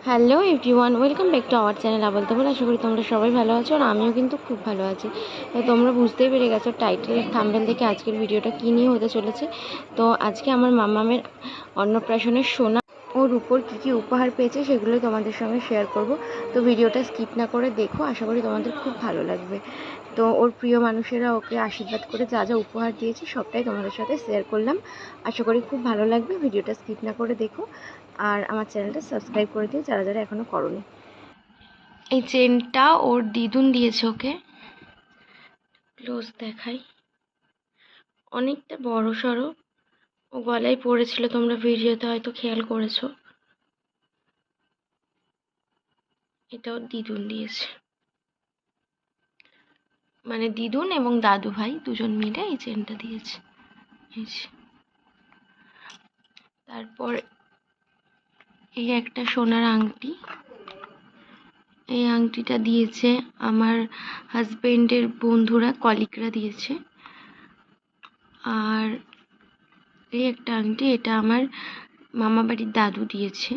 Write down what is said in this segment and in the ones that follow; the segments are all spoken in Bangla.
Hello everyone, welcome back to our channel আবল তাবল। আশা করি তোমরা সবাই ভালো আছো আর আমিও কিন্তু খুব ভালো আছি। তো তোমরা বুঝতেই পেরে গেছো টাইটেল থাম্বনেল থেকে আজকের ভিডিওটা কী নিয়ে হতে চলেছে। তো আজকে আমার মামামের অন্নপ্রাশনের সোনা ওর উপর কী কী উপহার পেয়েছে সেগুলো তোমাদের সঙ্গে শেয়ার করব। তো ভিডিওটা স্কিপ না করে দেখো, আশা করি তোমাদের খুব ভালো লাগবে। তো ওর প্রিয় মানুষেরা ওকে আশীর্বাদ করে যা যা উপহার দিয়েছে সবটাই তোমাদের সাথে শেয়ার করলাম। আশা করি খুব ভালো লাগবে। ভিডিওটা স্কিপ না করে দেখো আর আমার চ্যানেলটা সাবস্ক্রাইব করে দিও যারা যারা এখনও করোনি। এই চেনটা ওর দিদুন দিয়েছে ওকে, ক্লোজ দেখাই, অনেকটা বড় সড়ো। ও গলায় পড়েছিল, তোমরা ভিডিওতে হয়তো খেয়াল করেছো। এটা ওর দিদুন দিয়েছে, মানে দিদুন এবং দাদু ভাই দুজন মিলে এই চেনটা দিয়েছে। তারপর এই একটা সোনার আংটি, এই আংটিটা দিয়েছে আমার হাজবেন্ডের বন্ধুরা, কলিগরা দিয়েছে। আর এই একটা আংটি, এটা আমার মামা বাড়ির দাদু দিয়েছে।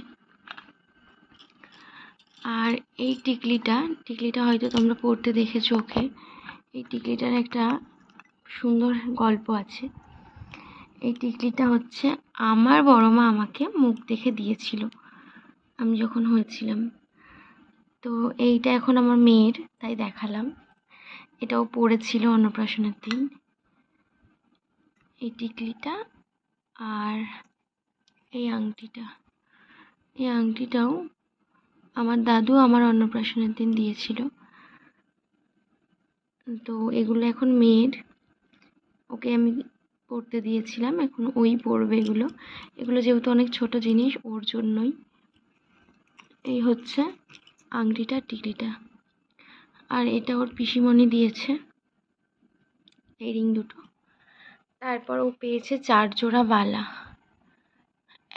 আর এই টিকলিটা হয়তো তোমরা পড়তে দেখেছো ওকে। এই টিকলিটার একটা সুন্দর গল্প আছে। এই টিকলিটা হচ্ছে আমার বড় মা আমাকে মুখ দেখে দিয়েছিল আমি যখন হয়েছিলাম। তো এইটা এখন আমার মেয়ের, তাই দেখালাম। এটাও পড়েছিল অন্নপ্রাশনের দিন, এই টিকলিটা। আর এই আংটিটাও আমার দাদু আমার অন্নপ্রাশনের দিন দিয়েছিল। তো এগুলো এখন মেয়ের, ওকে আমি পরতে দিয়েছিলাম, এখন ওই পরবে এগুলো। এগুলো যেহেতু অনেক ছোট জিনিস ওর জন্যই। এই হচ্ছে আংটিটা, টিকলিটা। আর এটা ওর পিসিমণি দিয়েছে, এই রিং দুটো। তারপর ও পেয়েছে 4 জোড়া বালা।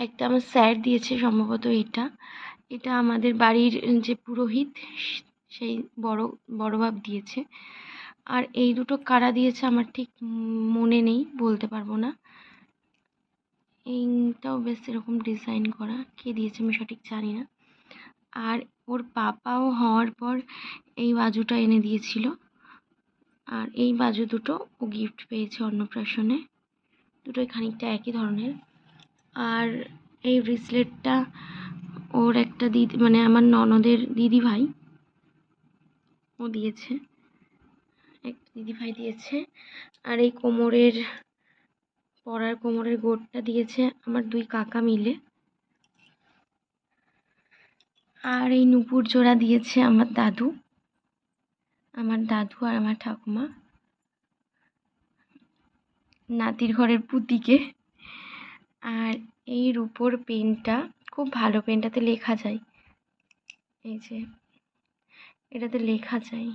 একটা আমার স্যার দিয়েছে সম্ভবত, এটা আমাদের বাড়ির যে পুরোহিত সেই বড় বাপ দিয়েছে। আর এই দুটো কারা দিয়েছে আমার ঠিক মনে নেই, বলতে পারবো না। এইটাও বেশ এরকম ডিজাইন করা, কে দিয়েছে আমি সঠিক জানি না। আর ওর পাপাও হওয়ার পর এই বাজুটা এনে দিয়েছিল। আর এই বাজু দুটো ও গিফট পেয়েছে অন্নপ্রাশনে, দুটোই খানিকটা একই ধরনের। আর এই ব্রেসলেটটা ওর একটা দিদি, মানে আমার ননদের দিদি ভাই ও দিয়েছে, একটা দিদি ভাই দিয়েছে। আর এই কোমরের গোটটা দিয়েছে আমার 2 কাকা মিলে। আর এই নুপুর জোড়া দিয়েছে আমার দাদু আর আমার ঠাকুমা, নাতির ঘরের পুতিকে। আর এই রূপোর পেনটা, খুব ভালো, পেনটাতে লেখা যায়, এই যে এটাতে লেখা যায়।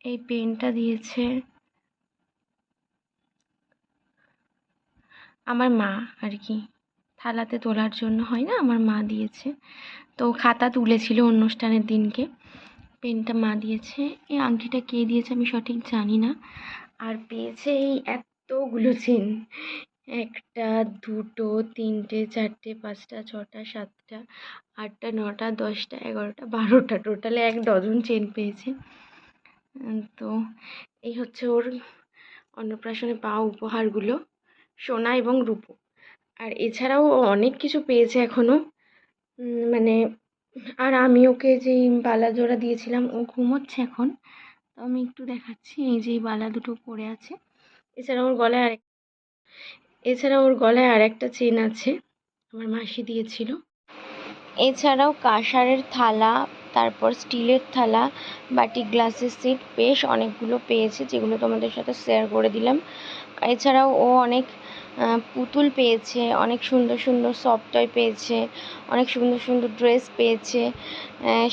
এই পেনটা দিয়েছে আমার মা, আর কি থালাতে তোলার জন্য হয় না, আমার মা দিয়েছে। তো খাতা তুলেছিল অনুষ্ঠানের দিনকে, পেনটা মা দিয়েছে। এই আংটিটা কে দিয়েছে আমি সঠিক জানি না। আর পেয়েছে এই এতগুলো চেন, 1টা 2টো 3টে 4টে 5টা 6টা 7টা 8টা 9টা 10টা 11টা 12টা, টোটালে 1 ডজন চেন পেয়েছে। তো এই হচ্ছে ওর অন্নপ্রাশনে পাওয়া উপহারগুলো, সোনা এবং রূপো। আর এছাড়াও ও অনেক কিছু পেয়েছে এখনও, মানে। আর আমি ওকে যেই বালা জোড়া দিয়েছিলাম, ও ঘুমোচ্ছে এখন, তো আমি একটু দেখাচ্ছি। এই যে বালা দুটো পরে আছে। এছাড়া ওর গলায় আর একটা চেন আছে, আমার মাসি দিয়েছিল। এছাড়াও কাঁসারের থালা, তারপর স্টিলের থালা, বাটি, গ্লাসের সেট বেশ অনেকগুলো পেয়েছে, যেগুলো তোমাদের সাথে শেয়ার করে দিলাম। এছাড়াও ও অনেক পুতুল পেয়েছে, অনেক সুন্দর সুন্দর সফট টয় পেয়েছে, অনেক সুন্দর সুন্দর ড্রেস পেয়েছে।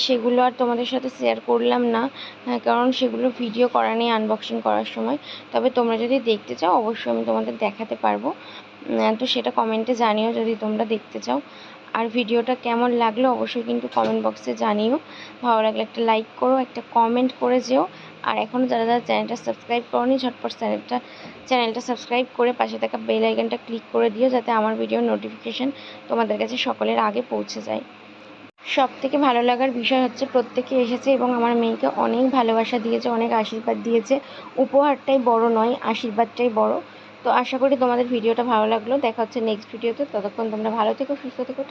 সেগুলো আর তোমাদের সাথে শেয়ার করলাম না, কারণ সেগুলো ভিডিও করা নেই আনবক্সিং করার সময়। তবে তোমরা যদি দেখতে চাও অবশ্যই আমি তোমাদের দেখাতে পারবো, তো সেটা কমেন্টে জানিও যদি তোমরা দেখতে চাও। আর ভিডিওটা কেমন লাগলো অবশ্যই কিন্তু কমেন্ট বক্সে জানিও। ভালো লাগলে একটা লাইক করো, একটা কমেন্ট করে যেও। আর এখনও যারা যারা চ্যানেলটা সাবস্ক্রাইব করোনি ঝটপট চ্যানেলটা সাবস্ক্রাইব করে পাশে থাকা বেল আইকনটা ক্লিক করে দিও, যাতে আমার ভিডিওর নোটিফিকেশান তোমাদের কাছে সকলের আগে পৌঁছে যায়। সবথেকে ভালো লাগার বিষয় হচ্ছে প্রত্যেকে এসেছে এবং আমার মেয়েকে অনেক ভালোবাসা দিয়েছে, অনেক আশীর্বাদ দিয়েছে। উপহারটাই বড় নয়, আশীর্বাদটাই বড়। তো আশা করি তোমাদের ভিডিওটা ভালো লাগলো। দেখা হচ্ছে নেক্সট ভিডিওতে। ততক্ষণ তোমরা ভালো থেকো, সুস্থ থেকো।